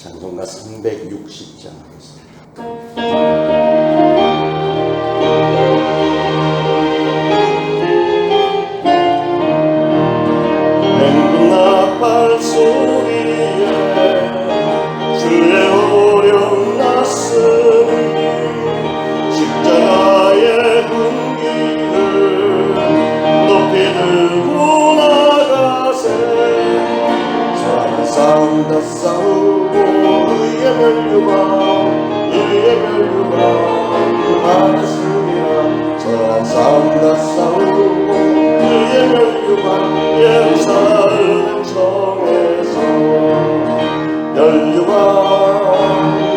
찬송가 360장 하겠습니다. 맹금 나팔 소리에 주의 오령 났으니 십자가의 군기를 높이 들고 나가세. 선한 싸움 다 싸우고 의의 멸류관 받았으리라. 선한 싸움 다 싸우고 의의 멸류관 예루살렘 성에서 멸류관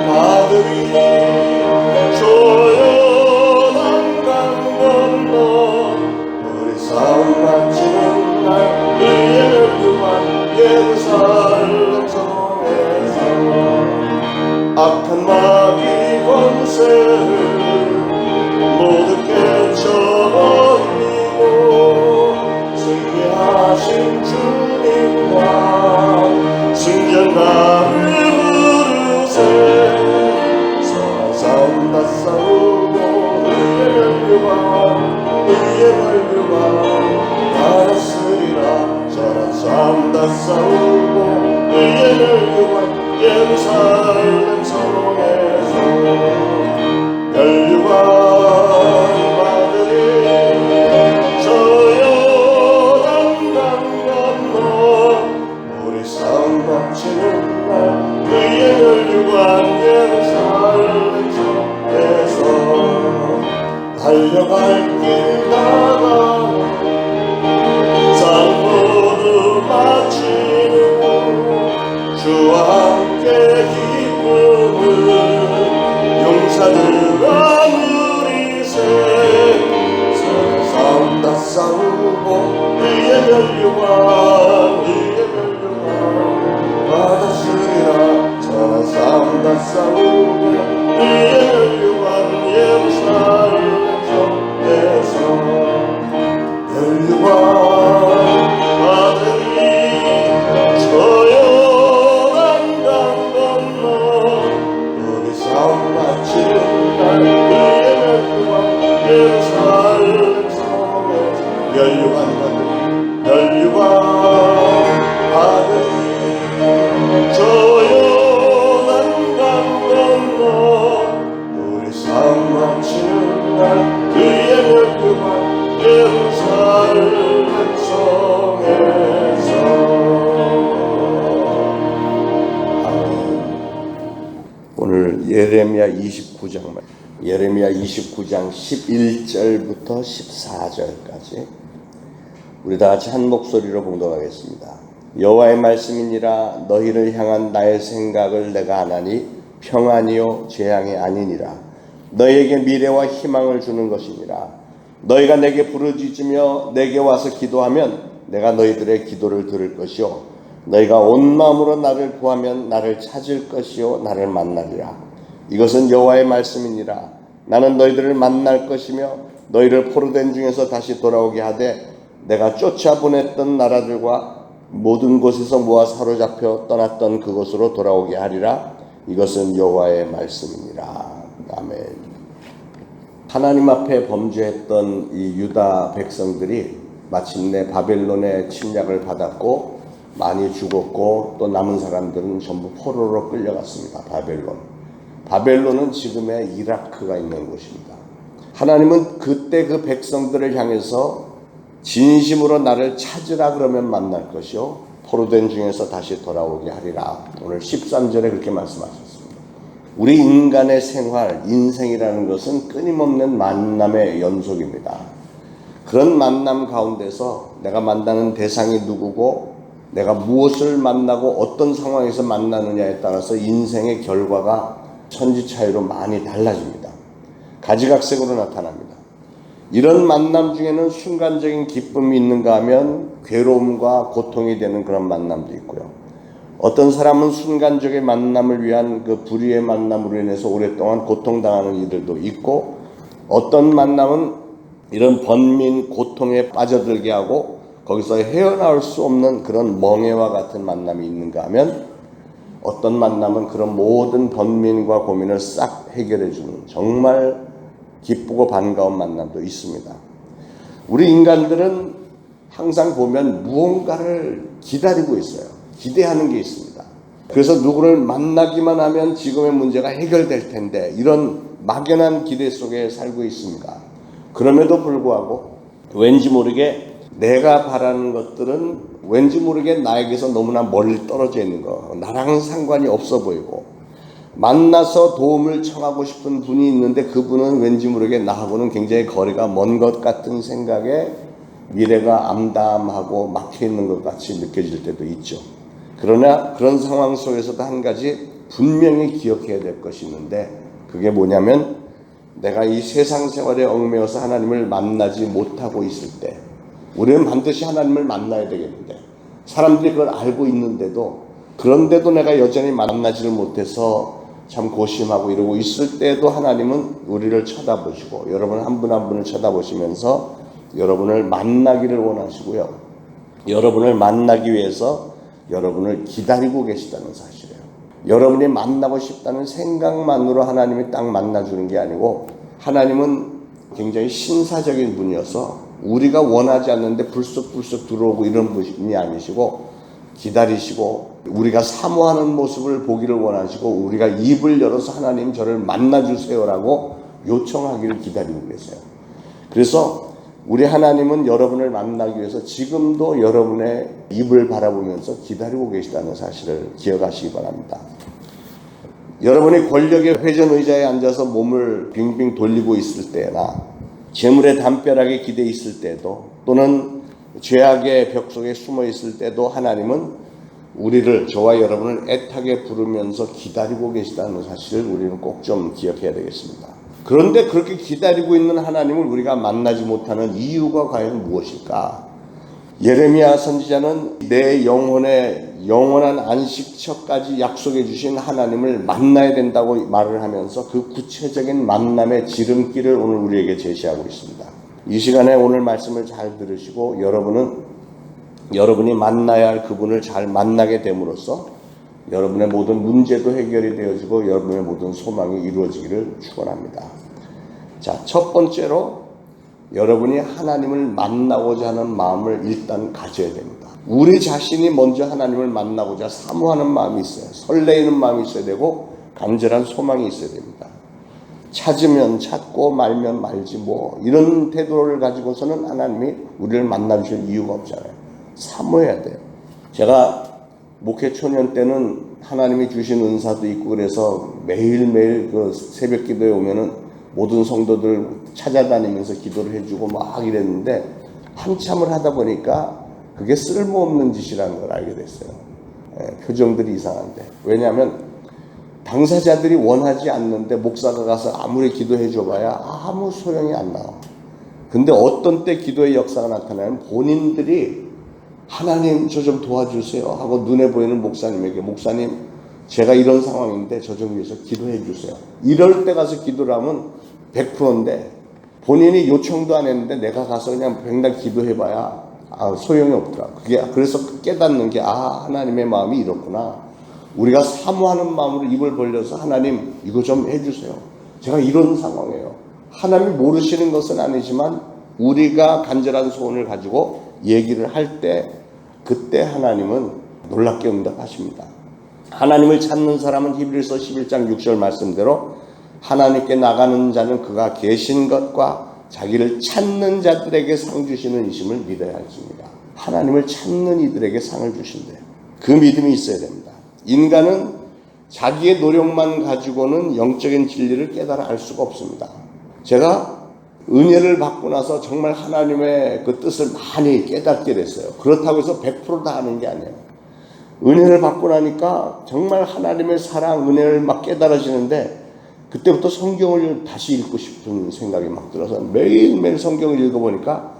받으리. 조용한 강 건너 우리 싸움 마치는 날 의의 멸류관 예루살렘 성에서 악한 마귀 권세를 모두 깨쳐버리고 승리하신 주님과 승전가를 부르세. 선한 싸움 다 싸우고 의의 멸류관 받았으리라. 선한 싸움 다 싸우고 의의 멸류관 예루살렘 성에서 멸류관 받으리. 저 요단강 건너 우리 싸움 마치는 날 의의 멸류관 예루살렘 성에서 달려갈 길 나가 싸움 모두 마치는 주와 함께 기쁨을 용사들아 누리세. 선한 싸움 다 싸우고 의의 멸류관 받았으리라. 선한 싸움 다 싸우고 의의 멸류관 예루살렘 성에서 멸류관 받으리. 조용한 강 건너 우리 싸움 마치는 날 의의 멸류관 예루살렘 성에서 멸류관 받으리. 조용한 강 건너 우리 싸움 마치는 날 의의 멸류관 예루살렘 성에서. 오늘 예레미야 29장 예레미야 29장 11절부터 14절까지 우리 다 같이 한 목소리로 봉독하겠습니다. 여호와의 말씀이니라. 너희를 향한 나의 생각을 내가 아나니 평안이요 재앙이 아니니라. 너희에게 미래와 희망을 주는 것이니라. 너희가 내게 부르짖으며 내게 와서 기도하면 내가 너희들의 기도를 들을 것이요 너희가 온 마음으로 나를 구하면 나를 찾을 것이요 나를 만나리라. 이것은 여호와의 말씀이니라. 나는 너희들을 만날 것이며 너희를 포로된 중에서 다시 돌아오게 하되 내가 쫓아보냈던 나라들과 모든 곳에서 모아 사로잡혀 떠났던 그곳으로 돌아오게 하리라. 이것은 여호와의 말씀이니라. 아멘. 하나님 앞에 범죄했던 이 유다 백성들이 마침내 바벨론의 침략을 받았고 많이 죽었고 또 남은 사람들은 전부 포로로 끌려갔습니다. 바벨론은 지금의 이라크가 있는 곳입니다. 하나님은 그때 그 백성들을 향해서 진심으로 나를 찾으라 그러면 만날 것이요 포로된 중에서 다시 돌아오게 하리라. 오늘 13절에 그렇게 말씀하셨습니다. 우리 인간의 생활, 인생이라는 것은 끊임없는 만남의 연속입니다. 그런 만남 가운데서 내가 만나는 대상이 누구고 내가 무엇을 만나고 어떤 상황에서 만나느냐에 따라서 인생의 결과가 천지 차이로 많이 달라집니다. 가지각색으로 나타납니다. 이런 만남 중에는 순간적인 기쁨이 있는가 하면 괴로움과 고통이 되는 그런 만남도 있고요. 어떤 사람은 순간적인 만남을 위한 그 불의의 만남으로 인해서 오랫동안 고통당하는 이들도 있고 어떤 만남은 이런 번민 고통에 빠져들게 하고 거기서 헤어나올 수 없는 그런 멍해와 같은 만남이 있는가 하면 어떤 만남은 그런 모든 번민과 고민을 싹 해결해주는 정말 기쁘고 반가운 만남도 있습니다. 우리 인간들은 항상 보면 무언가를 기다리고 있어요. 기대하는 게 있습니다. 그래서 누구를 만나기만 하면 지금의 문제가 해결될 텐데 이런 막연한 기대 속에 살고 있습니다. 그럼에도 불구하고 왠지 모르게 내가 바라는 것들은 왠지 모르게 나에게서 너무나 멀리 떨어져 있는 거, 나랑 상관이 없어 보이고, 만나서 도움을 청하고 싶은 분이 있는데 그분은 왠지 모르게 나하고는 굉장히 거리가 먼 것 같은 생각에 미래가 암담하고 막혀 있는 것 같이 느껴질 때도 있죠. 그러나 그런 상황 속에서도 한 가지 분명히 기억해야 될 것이 있는데, 그게 뭐냐면 내가 이 세상 생활에 얽매여서 하나님을 만나지 못하고 있을 때 우리는 반드시 하나님을 만나야 되겠는데, 사람들이 그걸 알고 있는데도, 그런데도 내가 여전히 만나지를 못해서 참 고심하고 이러고 있을 때도 하나님은 우리를 쳐다보시고, 여러분 한 분 한 분을 쳐다보시면서 여러분을 만나기를 원하시고요, 여러분을 만나기 위해서 여러분을 기다리고 계시다는 사실이에요. 여러분이 만나고 싶다는 생각만으로 하나님이 딱 만나주는 게 아니고, 하나님은 굉장히 신사적인 분이어서 우리가 원하지 않는데 불쑥불쑥 들어오고 이런 분이 아니시고, 기다리시고 우리가 사모하는 모습을 보기를 원하시고, 우리가 입을 열어서 하나님 저를 만나주세요라고 요청하기를 기다리고 계세요. 그래서 우리 하나님은 여러분을 만나기 위해서 지금도 여러분의 입을 바라보면서 기다리고 계시다는 사실을 기억하시기 바랍니다. 여러분이 권력의 회전 의자에 앉아서 몸을 빙빙 돌리고 있을 때나 재물에 담벼락에 기대 있을 때도, 또는 죄악의 벽 속에 숨어 있을 때도 하나님은 우리를, 저와 여러분을 애타게 부르면서 기다리고 계시다는 사실을 우리는 꼭 좀 기억해야 되겠습니다. 그런데 그렇게 기다리고 있는 하나님을 우리가 만나지 못하는 이유가 과연 무엇일까? 예레미야 선지자는 내 영혼의 영원한 안식처까지 약속해 주신 하나님을 만나야 된다고 말을 하면서 그 구체적인 만남의 지름길을 오늘 우리에게 제시하고 있습니다. 이 시간에 오늘 말씀을 잘 들으시고 여러분이 만나야 할 그분을 잘 만나게 됨으로써 여러분의 모든 문제도 해결이 되어지고 여러분의 모든 소망이 이루어지기를 축원합니다. 자, 첫 번째로 여러분이 하나님을 만나고자 하는 마음을 일단 가져야 됩니다. 우리 자신이 먼저 하나님을 만나고자 사모하는 마음이 있어요. 설레이는 마음이 있어야 되고 간절한 소망이 있어야 됩니다. 찾으면 찾고 말면 말지 뭐 이런 태도를 가지고서는 하나님이 우리를 만나주실 이유가 없잖아요. 사모해야 돼요. 제가 목회 초년 때는 하나님이 주신 은사도 있고 그래서 매일매일 그 새벽 기도에 오면은 모든 성도들 찾아다니면서 기도를 해주고 막 이랬는데, 한참을 하다 보니까 그게 쓸모없는 짓이라는 걸 알게 됐어요. 표정들이 이상한데. 왜냐하면 당사자들이 원하지 않는데 목사가 가서 아무리 기도해 줘봐야 아무 소용이 안 나와. 근데 어떤 때 기도의 역사가 나타나면 본인들이 하나님 저 좀 도와주세요 하고 눈에 보이는 목사님에게, 목사님 제가 이런 상황인데 저 좀 위해서 기도해 주세요. 이럴 때 가서 기도를 하면 100%인데 본인이 요청도 안 했는데 내가 가서 그냥 백날 기도해봐야 소용이 없더라. 그게 그래서 깨닫는 게 하나님의 마음이 이렇구나. 우리가 사모하는 마음으로 입을 벌려서 하나님 이거 좀 해주세요. 제가 이런 상황이에요. 하나님이 모르시는 것은 아니지만 우리가 간절한 소원을 가지고 얘기를 할 때 그때 하나님은 놀랍게 응답하십니다. 하나님을 찾는 사람은 히브리서 11장 6절 말씀대로 하나님께 나가는 자는 그가 계신 것과 자기를 찾는 자들에게 상 주시는 이심을 믿어야 할지니라. 하나님을 찾는 이들에게 상을 주신대요. 그 믿음이 있어야 됩니다. 인간은 자기의 노력만 가지고는 영적인 진리를 깨달아 알 수가 없습니다. 제가 은혜를 받고 나서 정말 하나님의 그 뜻을 많이 깨닫게 됐어요. 그렇다고 해서 100% 다 아는 게 아니에요. 은혜를 받고 나니까 정말 하나님의 사랑, 은혜를 막 깨달아지는데, 그때부터 성경을 다시 읽고 싶은 생각이 막 들어서 매일매일 성경을 읽어보니까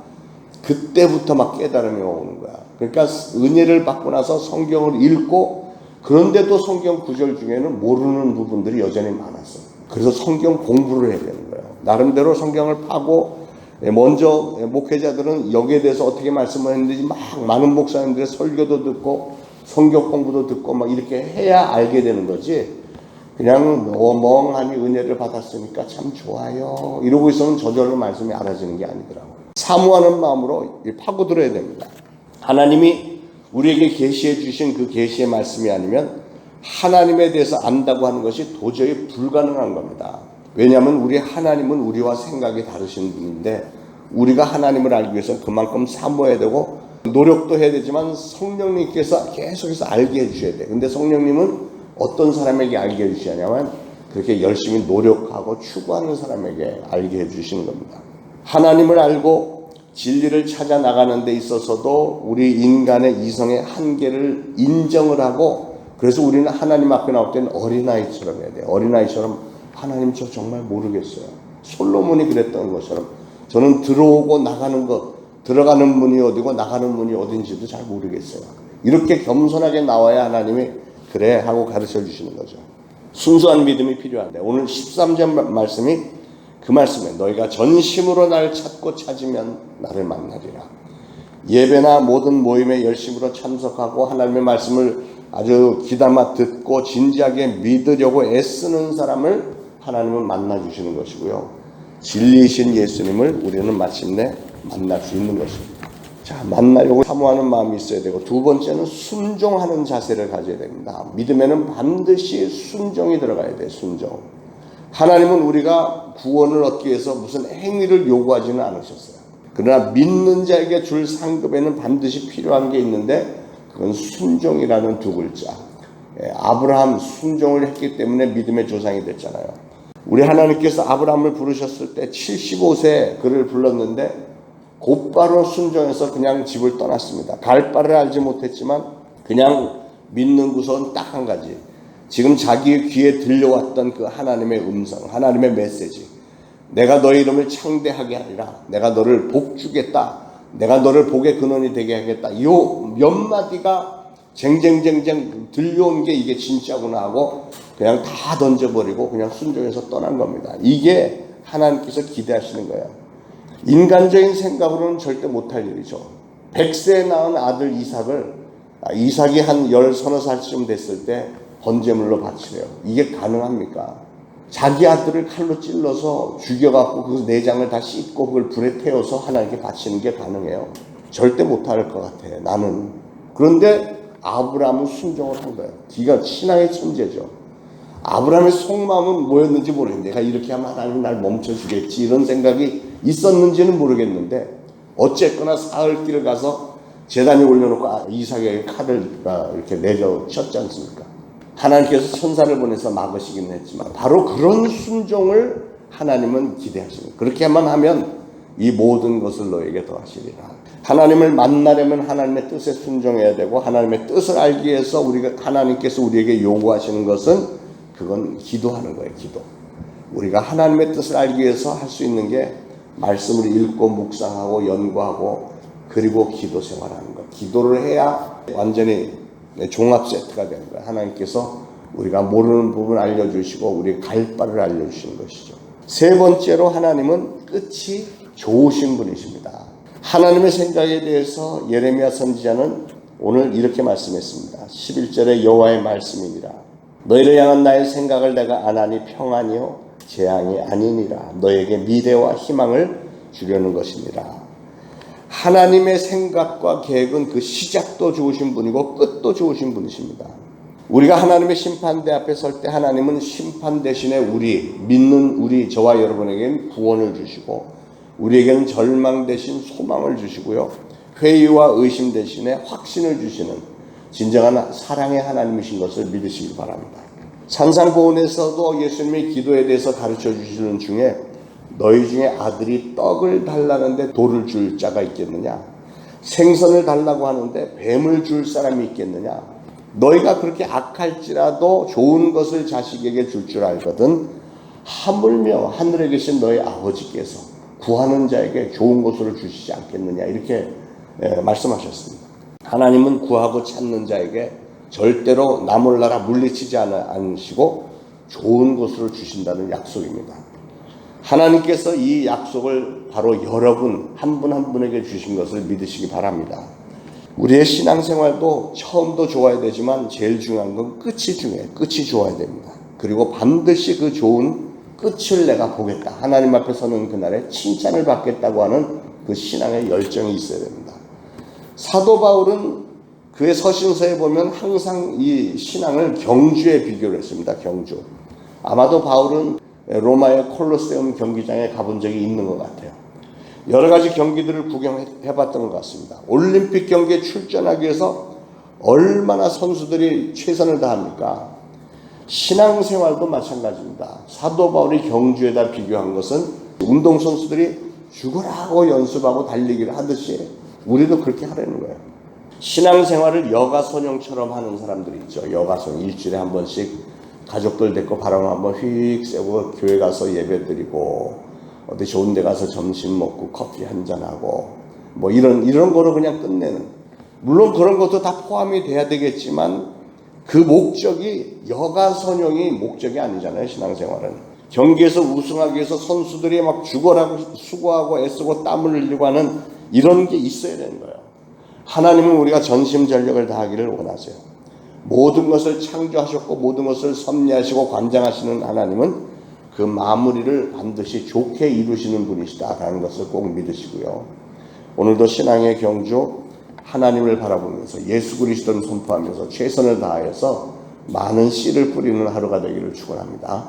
그때부터 막 깨달음이 오는 거야. 그러니까 은혜를 받고 나서 성경을 읽고, 그런데도 성경 구절 중에는 모르는 부분들이 여전히 많았어. 그래서 성경 공부를 해야 되는 거예요. 나름대로 성경을 파고, 먼저 목회자들은 여기에 대해서 어떻게 말씀을 했는지 막 많은 목사님들의 설교도 듣고 성경 공부도 듣고 막 이렇게 해야 알게 되는 거지. 그냥 멍하니 은혜를 받았으니까 참 좋아요 이러고 있으면 저절로 말씀이 알아지는 게 아니더라고요. 사모하는 마음으로 파고들어야 됩니다. 하나님이 우리에게 계시해 주신 그 계시의 말씀이 아니면 하나님에 대해서 안다고 하는 것이 도저히 불가능한 겁니다. 왜냐하면 우리 하나님은 우리와 생각이 다르신 분인데 우리가 하나님을 알기 위해서 그만큼 사모해야 되고 노력도 해야 되지만 성령님께서 계속해서 알게 해주셔야 돼요. 근데 성령님은 어떤 사람에게 알게 해주시냐면 그렇게 열심히 노력하고 추구하는 사람에게 알게 해주시는 겁니다. 하나님을 알고 진리를 찾아 나가는 데 있어서도 우리 인간의 이성의 한계를 인정을 하고 그래서 우리는 하나님 앞에 나올 때는 어린아이처럼 해야 돼요. 어린아이처럼 하나님 저 정말 모르겠어요. 솔로몬이 그랬던 것처럼 저는 들어오고 나가는 것 들어가는 문이 어디고 나가는 문이 어딘지도 잘 모르겠어요. 이렇게 겸손하게 나와야 하나님이 그래 하고 가르쳐 주시는 거죠. 순수한 믿음이 필요한데 오늘 13절 말씀이 그 말씀에 너희가 전심으로 나를 찾고 찾으면 나를 만나리라. 예배나 모든 모임에 열심으로 참석하고 하나님의 말씀을 아주 귀담아 듣고 진지하게 믿으려고 애쓰는 사람을 하나님은 만나 주시는 것이고요. 진리이신 예수님을 우리는 마침내 만날 수 있는 것입니다. 자, 만나려고 사모하는 마음이 있어야 되고 두 번째는 순종하는 자세를 가져야 됩니다. 믿음에는 반드시 순종이 들어가야 돼요. 순종. 하나님은 우리가 구원을 얻기 위해서 무슨 행위를 요구하지는 않으셨어요. 그러나 믿는 자에게 줄 상급에는 반드시 필요한 게 있는데 그건 순종이라는 두 글자. 아브라함 순종을 했기 때문에 믿음의 조상이 됐잖아요. 우리 하나님께서 아브라함을 부르셨을 때 75세에 그를 불렀는데 곧바로 순종해서 그냥 집을 떠났습니다. 갈 바를 알지 못했지만 그냥 믿는 구석은 딱 한 가지. 지금 자기의 귀에 들려왔던 그 하나님의 음성, 하나님의 메시지. 내가 너의 이름을 창대하게 하리라. 내가 너를 복주겠다. 내가 너를 복의 근원이 되게 하겠다. 이 몇 마디가 쟁쟁쟁쟁 들려온 게 이게 진짜구나 하고 그냥 다 던져버리고 그냥 순종해서 떠난 겁니다. 이게 하나님께서 기대하시는 거예요. 인간적인 생각으로는 절대 못할 일이죠. 100세에 낳은 아들 이삭이 한 10서너 살쯤 됐을 때 번제물로 바치래요. 이게 가능합니까? 자기 아들을 칼로 찔러서 죽여갖고 그 내장을 다 씻고 그걸 불에 태워서 하나님께 바치는 게 가능해요? 절대 못할 것 같아 나는. 그런데 아브라함은 순종을 한 거예요. 기가 신앙의 천재죠. 아브라함의 속마음은 뭐였는지 모르겠는데 내가 이렇게 하면 하나님 날 멈춰주겠지 이런 생각이 있었는지는 모르겠는데 어쨌거나 사흘길을 가서 제단에 올려놓고 이삭에게 칼을 이렇게 내려 쳤지 않습니까? 하나님께서 천사를 보내서 막으시긴 했지만 바로 그런 순종을 하나님은 기대하십니다. 그렇게만 하면 이 모든 것을 너에게 더하시리라. 하나님을 만나려면 하나님의 뜻에 순종해야 되고 하나님의 뜻을 알기 위해서 하나님께서 우리에게 요구하시는 것은 그건 기도하는 거예요. 기도. 우리가 하나님의 뜻을 알기 위해서 할 수 있는 게 말씀을 읽고 묵상하고 연구하고 그리고 기도 생활하는 거예요. 기도를 해야 완전히 종합 세트가 되는 거예요. 하나님께서 우리가 모르는 부분 알려주시고 우리 갈 바를 알려주시는 것이죠. 세 번째로 하나님은 끝이 좋으신 분이십니다. 하나님의 생각에 대해서 예레미야 선지자는 오늘 이렇게 말씀했습니다. 11절에 여호와의 말씀이니라. 너희를 향한 나의 생각을 내가 안하니 평안이요 재앙이 아니니라. 너에게 미래와 희망을 주려는 것이니라. 하나님의 생각과 계획은 그 시작도 좋으신 분이고 끝도 좋으신 분이십니다. 우리가 하나님의 심판대 앞에 설 때 하나님은 심판 대신에 믿는 우리 저와 여러분에게는 구원을 주시고 우리에게는 절망 대신 소망을 주시고요. 회의와 의심 대신에 확신을 주시는 진정한 사랑의 하나님이신 것을 믿으시기 바랍니다. 산상보훈에서도 예수님이 기도에 대해서 가르쳐 주시는 중에 너희 중에 아들이 떡을 달라는데 돌을 줄 자가 있겠느냐? 생선을 달라고 하는데 뱀을 줄 사람이 있겠느냐? 너희가 그렇게 악할지라도 좋은 것을 자식에게 줄 줄 알거든 하물며 하늘에 계신 너희 아버지께서 구하는 자에게 좋은 것을 주시지 않겠느냐? 이렇게 말씀하셨습니다. 하나님은 구하고 찾는 자에게 절대로 나 몰라라 물리치지 않으시고 좋은 것을 주신다는 약속입니다. 하나님께서 이 약속을 바로 여러분 한 분 한 분에게 주신 것을 믿으시기 바랍니다. 우리의 신앙생활도 처음도 좋아야 되지만 제일 중요한 건 끝이 중요해요. 끝이 좋아야 됩니다. 그리고 반드시 그 좋은 끝을 내가 보겠다. 하나님 앞에 서는 그날에 칭찬을 받겠다고 하는 그 신앙의 열정이 있어야 됩니다. 사도 바울은 그의 서신서에 보면 항상 이 신앙을 경주에 비교를 했습니다. 경주. 아마도 바울은 로마의 콜로세움 경기장에 가본 적이 있는 것 같아요. 여러 가지 경기들을 구경해봤던 것 같습니다. 올림픽 경기에 출전하기 위해서 얼마나 선수들이 최선을 다합니까? 신앙생활도 마찬가지입니다. 사도 바울이 경주에다 비교한 것은 운동선수들이 죽으라고 연습하고 달리기를 하듯이 우리도 그렇게 하라는 거예요. 신앙생활을 여가선용처럼 하는 사람들이 있죠. 여가선 일주일에 한 번씩 가족들 데리고 바람 한번 휙 쐬고 교회 가서 예배드리고 어디 좋은 데 가서 점심 먹고 커피 한잔하고 뭐 이런 거로 그냥 끝내는, 물론 그런 것도 다 포함이 돼야 되겠지만 그 목적이 여가선용이 목적이 아니잖아요. 신앙생활은 경기에서 우승하기 위해서 선수들이 막 죽어라고 수고하고 애쓰고 땀을 흘리고 하는 이런 게 있어야 되는 거예요. 하나님은 우리가 전심전력을 다하기를 원하세요. 모든 것을 창조하셨고 모든 것을 섭리하시고 관장하시는 하나님은 그 마무리를 반드시 좋게 이루시는 분이시다라는 것을 꼭 믿으시고요. 오늘도 신앙의 경주, 하나님을 바라보면서 예수 그리스도를 선포하면서 최선을 다하여서 많은 씨를 뿌리는 하루가 되기를 축원합니다.